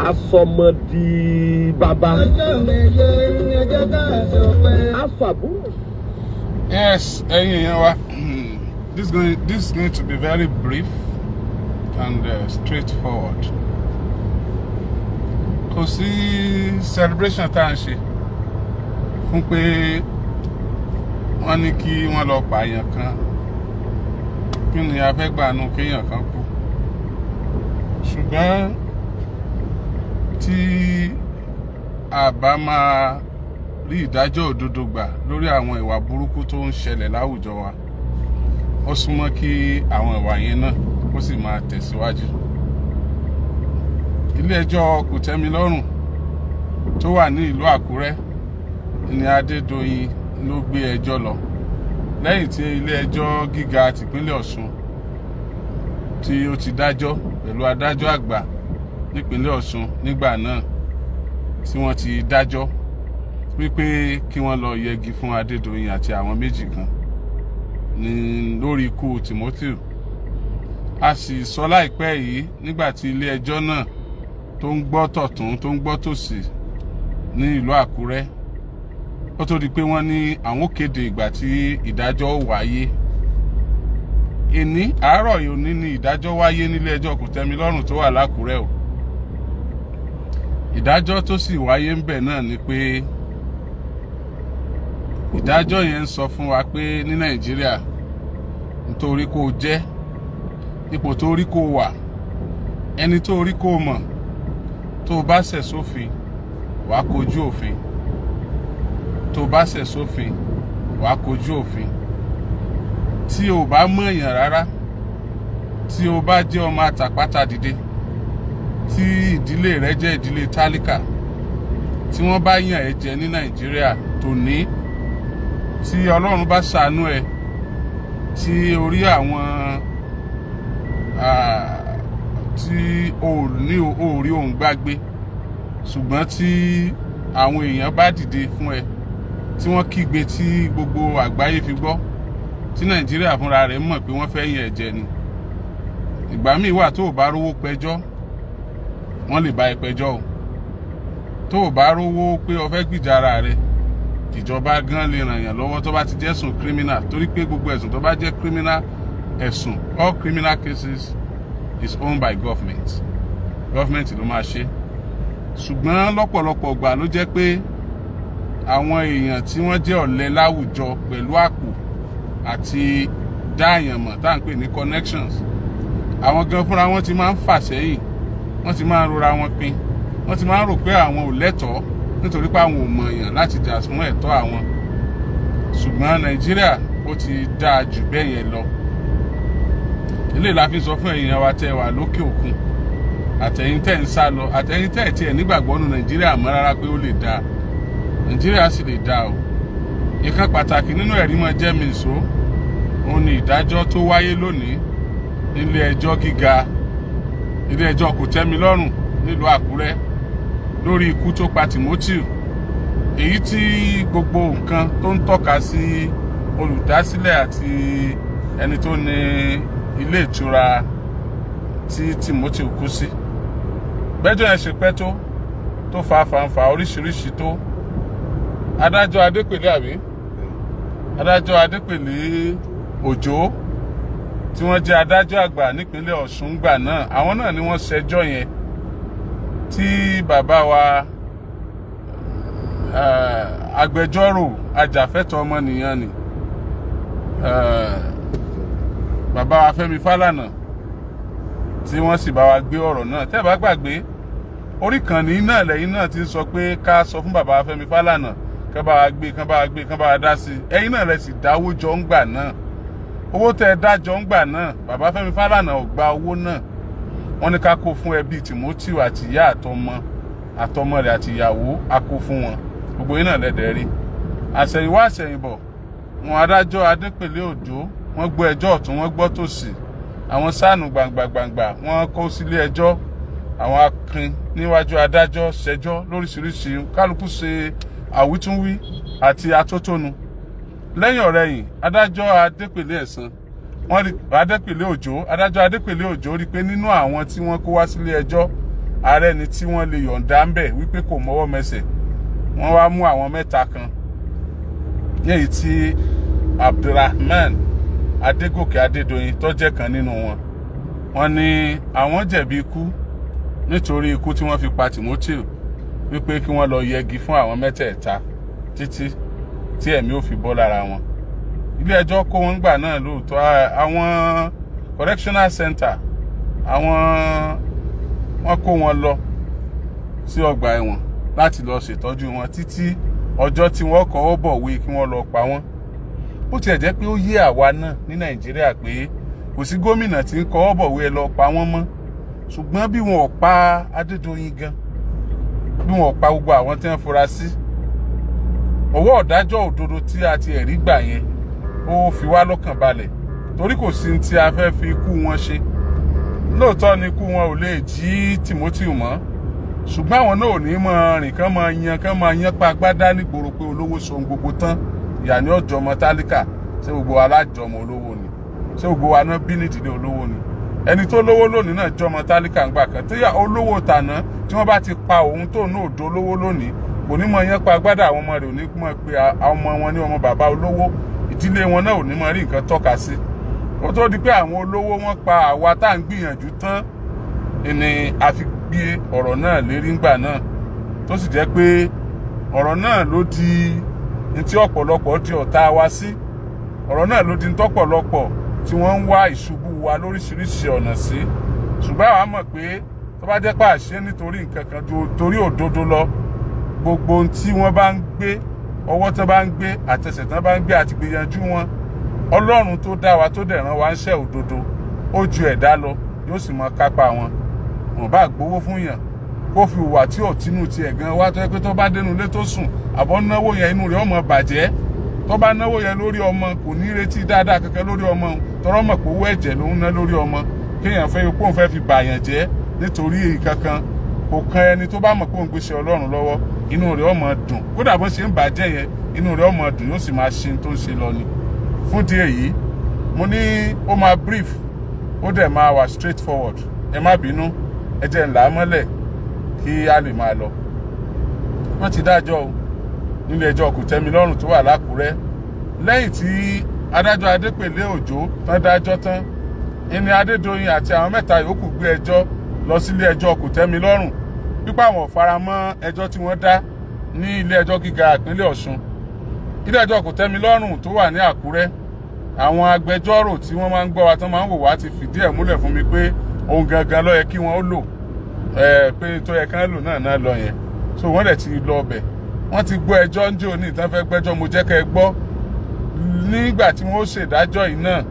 asọmọdì bàbá afàbúrò. Yes, this is going to be very brief and straightforward. Kò sí celebration tá à ń ṣe fún pé wọ́n ní kí wọ́n lọ pààyàn kan, kí ni a fẹ́ gbà nù kéèyàn kan kú. Ṣùgbọ́n tí a bá máa rí ìdájọ́ òdodo gbà lórí àwọn ìwà burúkú tó ń ṣẹlẹ̀ láwùjọ wa, ó súnmọ́ kí àwọn ìwà yẹn náà ó sì máa tẹ̀síwájú. Ilé ẹjọ́ kotemilorun tó wà ní ìlú Àkúrẹ́ ní Adedoyin ló gbé ẹjọ́ lọ lẹ́yìn tí ilé ẹjọ́ gíga tìpínlẹ̀ Ọ̀ṣun tí ó ti dájọ́ pẹ̀lú adájọ́ àgbà nípínlẹ̀ Ọ̀ṣun nígbà náà tí wọ́n ti dájọ́ wípé kí wọ́n lọ yẹgi fún Adedoyin àti àwọn méjì kan ní lórí ikú Timothy. A sì sọ láìpẹ́ yìí nígbà tí ilé ẹjọ́ náà tó ń gbọ́ tọ̀tún tó ń gbọ́ tòsì ní ìlú Àkúrẹ́, ó tó di pé wọ́n ní àwọn kéde ìgbà tí ìdájọ́ ó wáyé. Èní àárọ̀ yìí òní ni ìdájọ́ wáyé nílé ẹjọ́ kotemilorun tó wà l'Ákúrẹ́ o. Ìdájọ́ tó sì wáyé ń bẹ̀ náà ni pé ìdájọ́ yẹn ń sọ fún wa pé ní Nàìjíríà nítorí kó jẹ́ ipò tó rí kó wà, ẹni tó rí kó mọ̀, tó bá ṣẹ̀ sófin wàá kojú òfin, tó bá ṣẹ̀ sófin wàá kojú òfin. Tí o bá mọ̀ èèyàn rárá, tí o bá jẹ́ ọmọ àtàpátá dìde, tí ìdílé rẹ jẹ́ ìdílé tálíkà, tí wọ́n bá yàn ẹ́ jẹ ní Nàìjíríà tòní, tí Ọlọ́run bá ṣàánú ẹ, tí orí àwọn tí o ní orí òun gbàgbé, ṣùgbọ́n tí àwọn èèyàn bá dìde fún ẹ, tí wọ́n kígbe tí gbogbo àgbáyé fi gbọ́, tí Nàìjíríà fúnra rẹ̀ mọ̀ pé wọ́n fẹ́ yàn ẹ́ jẹ ni. Ìgbà míì wà tó o bá rówó pẹjọ́, wọ́n lè bá ẹ pẹjọ́ o. Tó o bá rówó pé o fẹ́ gbìjà ara rẹ, ìjọba gan lè ràn yàn lọ́wọ́ tó bá ti jẹ́sùn criminal, torí pé gbogbo ẹ̀sùn tó bá jẹ́ criminal ẹ̀sùn, all criminal cases is owned by government. Government ló máa ṣe. Ṣùgbọ́n lọ́pọ̀lọpọ̀ ìgbà ló jẹ́ pé àwọn èèyàn tí wọ́n jẹ́ ọ̀lẹ láwùjọ pẹ̀lú àpò àti dáàyàn mọ̀ tá à ń pè ní connections, àwọn gan fúnra wọn ti máa ń fà sẹ́yìn, wọ́n ti máa ń rora wọn pin, wọ́n ti máa ń rò pé àwọn ò lẹ́tọ̀ọ́ nítorí pé àwọn ò mọ̀ èèyàn láti jà fún ẹ̀tọ́ àwọn. Ṣùgbọ́n Nàìjíríà ó ti dáa jù bẹ́ẹ̀ yẹn lọ. Ilé la fi sọ fún èèyàn wa tẹ́ wà lókè òkun, àtẹ̀yin tẹ́ ń sá lọ, àtẹ̀yin tẹ́ tiẹ̀ nígbàgbọ́ nínú Nàìjíríà mọ́ rárá pé ó lè dáa. Nàìjíríà sì lè dáa o. Ìkan pàtàkì nínú ẹ̀rí mọ́ jẹ́ mi ìṣó, òun ni ìdájọ́ tó wáyé lónìí nílé ẹjọ́ gíga, ilé ẹjọ́ kotemilorun nílùú Àkúrẹ́ lórí ikú tó pa Timothy. Èyí tí gbogbo nǹkan tó ń tọ́ka sí olùdásílẹ̀ àti ẹni tó ní ilé ìtura tí Timothy kú sí. Bẹ́jọ́ yẹn ṣe pẹ́ tó fa fàǹfà oríṣiríṣi tó. Adájọ́ Adépèlé àbí? Adájọ́ Adépèlé Òjó tí wọ́n jẹ́ adájọ́ àgbà nípínlẹ̀ Ọ̀ṣun gbà náà, àwọn náà ni wọ́n ṣẹjọ́ yẹn tí bàbá wa agbẹjọ́rò ajàfẹ́tọ̀ọ́ ọmọnìyàn ni bàbá wa Fẹ́mi Fálànà tí wọ́n sì bá wa gbé ọ̀rọ̀ náà. Tẹ́ bá gbàgbé, orí kan ní náà lẹ́yìn náà ti sọ pé ká sọ fún bàbá wa Fẹ́mi Fálànà kán bá wa gbé, kán bá wa dá sí. Ẹ̀yin náà lẹ sì dáwó jọ ń gbà náà. Owó tẹ́ dájọ́ ń gbà náà, bàbá Fẹ́mi Fálànà ò gba owó náà. Wọ́n ní ká kó fún ẹbí Timothy àti ìyá àtọmọ rẹ̀ àti ìyàwó, a kó fún wọn. Gbogbo yín náà lẹ́dẹ̀ rí. Àṣẹ̀yìnwá àṣẹ̀yìnbọ̀, wọn adájọ́ Adépèlé Òjó, wọ́n gbọ́ ẹjọ́ ọ̀tún, wọ́n gbọ́ tòsì. Àwọn sáànù gbàǹgbàǹgbà wọ́n kó sílé ẹjọ́. Àwọn akin níwájú adájọ́ ṣẹjọ́ lóríṣiríṣi, kálukú ṣe àwítúnwí àti atótónu. Lẹ́yìn ọ̀rẹ̀yìn, adájọ́ Adépèlé ẹ̀san, wọ́n rí Adépèlé Òjó, adájọ́ Adépèlé Òjó rí pé nínú àwọn tí wọ́n kó wá sílé ẹjọ́, ààrẹ ni tí wọ́n lè yọ̀ǹda ń bẹ̀ wípé kò mọ́wọ́ mẹsẹ̀ wọ́n wá mú àwọn mẹ́ta kan léyìí tí Abdulrahman Adégòkè Adédoyin tó jẹ́ kan nínú wọn. Wọ́n ní àwọn jẹ̀bi ikú nítorí ikú tí wọ́n fi pa Timothy wípé kí wọ́n lọ yẹgi fún àwọn mẹ́tẹ̀ẹ̀ta títí tí ẹ̀mí ò fi bọ́ lára wọn. Ilé ẹjọ́ kó wọn gbà náà lóòótọ́ àwọn correctional center wọ́n kó wọn lọ sí ọgbà ẹ̀wọ̀n láti lọ ṣètọ́jú wọn títí ọjọ́ tí wọ́n kọ́wọ́ bọ̀wé kí wọ́n lọ pa wọ́n. Ó tiẹ̀ jẹ́ pé ó yé àwa náà ní Nàìjíríà pé kò sí gómìnà tí ń kọ́wọ́ bọ̀wé ẹ lọ pa wọ́n mọ́, ṣùgbọ́n bí wọn ò pa Adédoyin gan, bí wọn ò pa gbogbo àwọn tí wọ́n fura sí, ọwọ́ ọ̀dájọ́ òdodo tí a ti ẹ̀rí gbà yẹn ó fi wá lọ́kàn balẹ̀ torí kò sí tí a fẹ́ fi ikú wọn ṣe. Lóòótọ́ ni ikú wọn ò lè jí Timothy mọ́, ṣùgbọ́n àwọn náà ò ní mọ rìn kán máa yan pa agbádá nígboro pé olówó so gbogbo tán, ìyá ní ọjọ́ ọmọ tálíkà, ṣé gbogbo alájọmọ olówó ni, ṣé gbogbo wa náà bí nídìílé olówó ni. Ẹni tó lówó lónìí náà jọmọ tálíkà ńgbà kan, tí olówó tàná tí wọ́n bá ti pa òun tó náà òdo olówó lónìí kò ní mọ yan pa agbádá, àwọn ọmọ rẹ̀ ò ní mọ̀ pé àwọn ọmọ wọn ní ọmọ bàbá olówó, ìdílé wọn náà ò ní mọ rí nǹkan tọ́ka sí. Ó tó di pé àwọn olówó wọn pa àwa tá à ń gbìyànjú tán ni a fi gbé ọ̀rọ̀ náà lérí ńgbà náà, tó sì jẹ́ pé ọ̀rọ̀ náà ló di ní tí ọ̀pọ̀lọpọ̀ di ọ̀tá wa sí. Ọ̀rọ̀ náà ló di ní tọ́pọ̀lọpọ̀ tí wọ́n ń wá ìṣubú wa lóríṣiríṣi ọ̀nà sí. Ṣùgbọ́n àwa mọ̀ pé tó bá jẹ́ pé àṣẹ nítorí nǹkan kan torí òdodo lọ, gbogbo ohun tí wọ́n bá ń gbé, ọwọ́ tó bá ń gbé, àtẹsẹ̀ tó bá ń gbé àti gbìyànjú wọn, Ọlọ́run tó dá wa tó dẹ̀ rán wa ń ṣe òdodo ó ju ẹ̀dá lọ, yóò sì mọ kápá wọn. Wọ́n bá gbowó fún yàn kó fi hùwà tí ò tínú tiẹ̀ gan wá, tó yẹ pé tó bá dénú ilé tó sùn àbọ̀ náwó yẹn inú rẹ̀ ọmọ bàjẹ́, tó bá náwó yẹn lórí ọmọ kò ní retí dáadáa kankan lórí ọmọ, tọrọ mọ̀ pé owó ẹ̀jẹ̀ ló ń ná lórí ọmọ, kéèyàn fẹ́ kó ń fẹ́ fi bàyàn jẹ́ nítorí kankan, kò kan ẹni tó bá mọ̀ pé òun gbéṣẹ́ Ọlọ́run lọ́wọ́, inú rẹ̀ ọmọ dùn, kódà bó ṣe ń bàjẹ́ yẹn inú rẹ̀ ọmọ dùn, yóò sì máa ṣe tó ń ṣe lọ ni. Fún di èyí mo ní ó máa brief, ó dẹ̀ máa wà straight forward, ẹ má bínú, ẹ jẹ́ ńlá mọ́lẹ̀ kí a lè máa lọ. Wọ́n ti dájọ́ o nílé ẹjọ́ kòtẹ́milọ́rùn tó wà l'Ákúrẹ́. Lẹ́yìn tí adájọ́ Adépèlé Òjó tán dájọ́ tán, ẹni Adédoyin àti àwọn mẹ́ta yòókù gbé ẹjọ́ lọ sílé ẹjọ́ kòtẹ́milọ́rùn wípé àwọn ò fara mọ́ ẹjọ́ tí wọ́n dá ní ilé ẹjọ́ gíga ìpínlẹ̀ Ọ̀ṣun. Ilé ẹjọ́ kòtẹ́milọ́rùn tó wà ní Àkúrẹ́, àwọn agbẹjọ́rò tí wọ́n máa ń gbọ́ wa tán máa ń wò wá ti fìdí ẹ̀ múlẹ̀ fún mi pé ohun gangan ló yẹ kí wọ́n ó lò, pé tó yẹ kán lò náà lọ yẹn. So wọ́n dẹ̀ ti lọ ọbẹ̀, wọ́n ti gbọ́ ẹjọ́ ń jò ní ìtàn fẹ́ gbẹ́jọ́, mo jẹ́ kẹ́ ẹ gbọ́. Nígbà tí wọ́n ó ṣèdájọ́ yìí náà,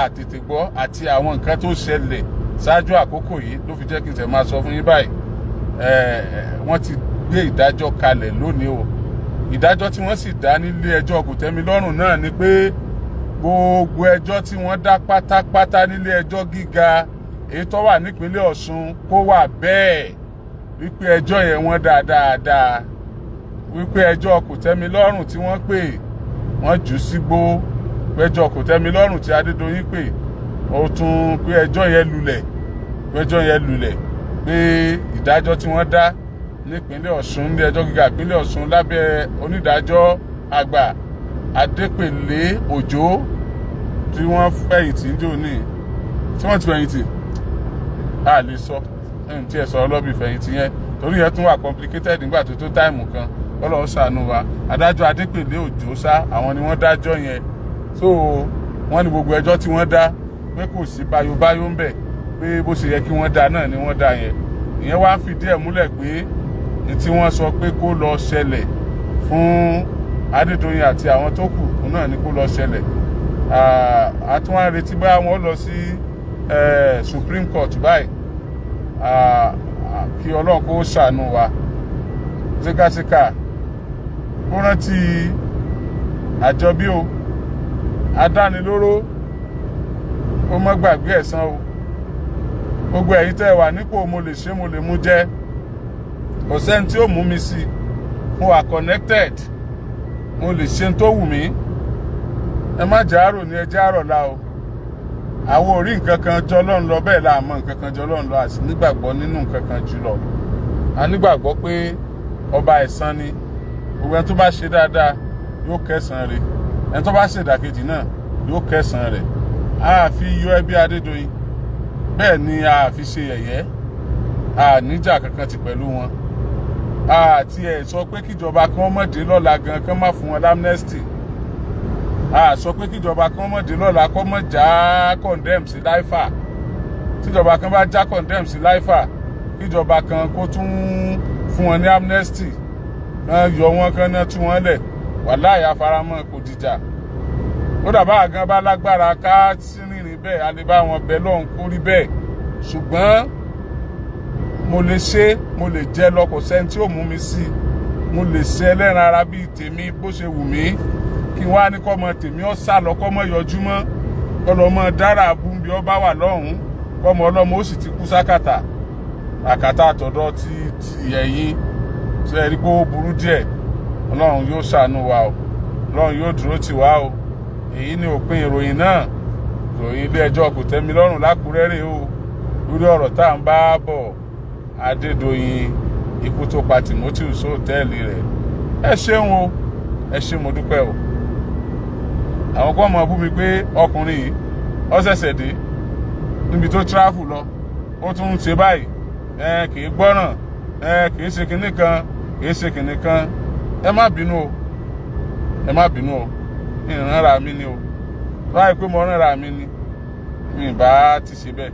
a tètè gbọ́ àti àwọn nǹkan tó ṣẹlẹ̀ ṣáájú àkókò yìí ló fi jẹ́ kí n tẹ̀ máa sọ fún yín báyìí. Wọ́n ti gbé ìdájọ́ kalẹ̀ lónìí o. Ìdájọ́ tí wọ́n sì dá nílé ẹjọ́ kòtẹ́milọ́rùn náà ni pé gbogbo ẹjọ́ tí wọ́n dá pátápátá nílé ẹjọ́ gíga èyí tó wà nípínlẹ̀ Ọ̀ṣun kó wà bẹ́ẹ̀, wípé ẹjọ́ yẹn wọ́n dá dáadáa, wípé ẹjọ́ kòtẹ́milọ́rùn tí wọ́n pè wọ́n jù sígbó, ẹjọ́ kòtẹ́milọ́rùn tí Adédoyin pè ó tún pé ẹjọ́ yẹn lulẹ̀, pé ìdájọ́ tí wọ́n dá nípínlẹ̀ Ọ̀ṣun ní ẹjọ́ gíga ìpínlẹ̀ Ọ̀ṣun lábẹ́ onídàájọ́ àgbà Adépèlé Òjó tí wọ́n fẹ̀yìntì ń jò ní, tí wọ́n ti fẹ̀yìntì a lè sọ ẹni tí ẹ sọ ọlọ́bì fẹ̀yìntì yẹn torí yẹn tún wà complicated nígbà tó táìmù kan, Ọlọ́run ṣàánú wa. Adájọ́ Adépèlé Òjó sá àwọn ni wọ́n dájọ́ yẹn. So wọ́n ní gbogbo ẹjọ́ tí wọ́n dá pé kò sí báyóbáyó ń bẹ̀, pé bó ṣe yẹ kí wọ́n dá náà ni wọ́n dá yẹn. Ìyẹn wá ń fìdí ẹ̀ múlẹ̀ pé ní tí wọ́n sọ pé kó lọ ṣẹlẹ̀ fún Adédoyin àti àwọn tó kù náà ni kó lọ ṣẹlẹ̀. A tún wá retí bá wọn lọ sí Supreme Court báyìí, kí Ọlọ́run kó ṣàánú wa. Síkàsíkà ó rántí àjọbí o, adánilóró ó má gbàgbé ẹ̀san o. Gbogbo ẹ̀yin tẹ́ wà nípò mo lè ṣe mo lè mú jẹ́, kò sẹ́ni tí ó mú mi sí, mo wà connected, mo lè ṣe tó wù mí. Ẹ má jẹ́ àrò ní ẹjẹ́ àrọ̀ la o. àwọn ò rí nǹkan kan jọ Ọlọ́run lọ, bẹ́ẹ̀ la mọ̀ nǹkan kan jọ Ọlọ́run lọ, àti nígbàgbọ́ nínú nǹkan kan jùlọ. A nígbàgbọ́ pé ọba ẹ̀san ni, gbogbo ẹni tó bá ṣe dáadáa yóò kẹ́san rẹ̀, ẹni tó bá ṣe ìdàkejì náà yóò kẹ́san rẹ̀. A fi yọ ẹbí Adédoyin, bẹ́ẹ̀ ni a fi ṣe yẹ̀yẹ́, a níjà kankan ti pẹ̀lú wọn. Àti ẹ̀ sọ pé kíjọba kan mọ̀ dé lọ́la gan kán má fún wọn l'amnesty. A sọ pé kíjọba kan mọ̀ dé lọ́la kó mọ̀ já condemn sí láìfà. Tíjọba kan bá já condemn sí láìfà, kíjọba kan kó tún fún wọn ní amnesty, kan yọ wọn kan náà tú wọn lẹ̀. Wàláhì afaramọ́ kò dìjà. Ó dàbá àgán bá lágbára ká rìnrìn bẹ́ẹ̀, a lè bá wọn bẹ lọ́hùn kó rí bẹ́ẹ̀. Ṣùgbọ́n mo lè ṣe, mo lè jẹ lọ, kò sẹ́ni tí ó mú mi sí. Mo lè ṣe ẹlẹ́ran ara bíi tèmi bó ṣe wù mí, kí wá ní kọ́mọ tèmi ó sá lọ, kọ́mọ yọjú mọ́, kọ́lọ́mọ dára abúmbí ó bá wà lọ́hùn, kọ́mọ ọlọ́mọ ó sì ti kú sákàtà. Àkàtà àtọ̀dọ̀ ti ẹ̀yìn tí ẹ rí pé ó burú díẹ̀. Ọlọ́run yóò ṣàánú wa o, Ọlọ́run yóò dúró tì wá o. Èyí ni òpin ìròyìn náà. Ìròyìn ilé ẹjọ́ Kòtẹ́milọ́rùn l'Ákúrẹ́ rèé o, lórí ọ̀rọ̀ tá à ń bá bọ̀. Adédoyin, ikú tó pa Timothy sóòtẹ́ẹ̀lì rẹ̀. Ẹ ṣeun o, ẹ ṣé mo dúpẹ́ o. Àwọn kan mọ̀ bú mi pé ọkùnrin yìí ó ṣẹ̀ṣẹ̀ dé níbi tó travel lọ, ó tún ń ṣe báyìí, kì í gbọ́ràn, kì í ṣe kinní kan, kì í ṣe kinní kan. Ẹ má bínú o, ẹ má bínú o, ìrànra mi ni o. Báyìí pé mo rànra mi ni, mi bá ti ṣe bẹ́ẹ̀.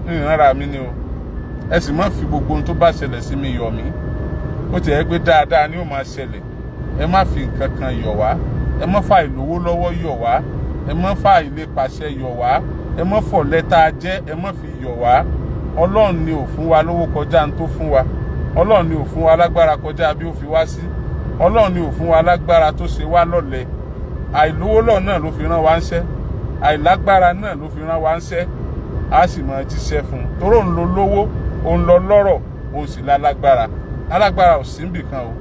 Ìrànra mi ni o. Ẹ sì má fi gbogbo ohun tó bá ṣẹlẹ̀ sí mi yọ̀ mí. Ó ti yẹ pé dáadáa ni ó máa ṣẹlẹ̀. Ẹ má fi nǹkan kan yọ̀ wá, ẹ má fa ìlówó lọ́wọ́ yọ̀ wá, ẹ má fa ilé pàṣẹ yọ̀ wá, ẹ má fọ̀lẹ́ tá a jẹ́, ẹ má fi yọ̀ wá. Ọlọ́run ni ò fún wa lówó kọjá ń tó fún wa. Ọlọ́run ni ò fún wa lágbára kọjá bí ó fi wá sí. Ọlọ́run ni ò fún wa lágbára tó ṣe wá lọ́lẹ. Àìlówó lọ́ọ̀ náà ló fi rán wa ńṣẹ́, àìlágbára náà ló fi rán wa ńṣẹ́. A sì máa jíṣẹ́ fún un, toró ń lo lówó, òun lọ lọ́rọ̀, òun sì lálágbára. Alágbára ò sí níbì kan o.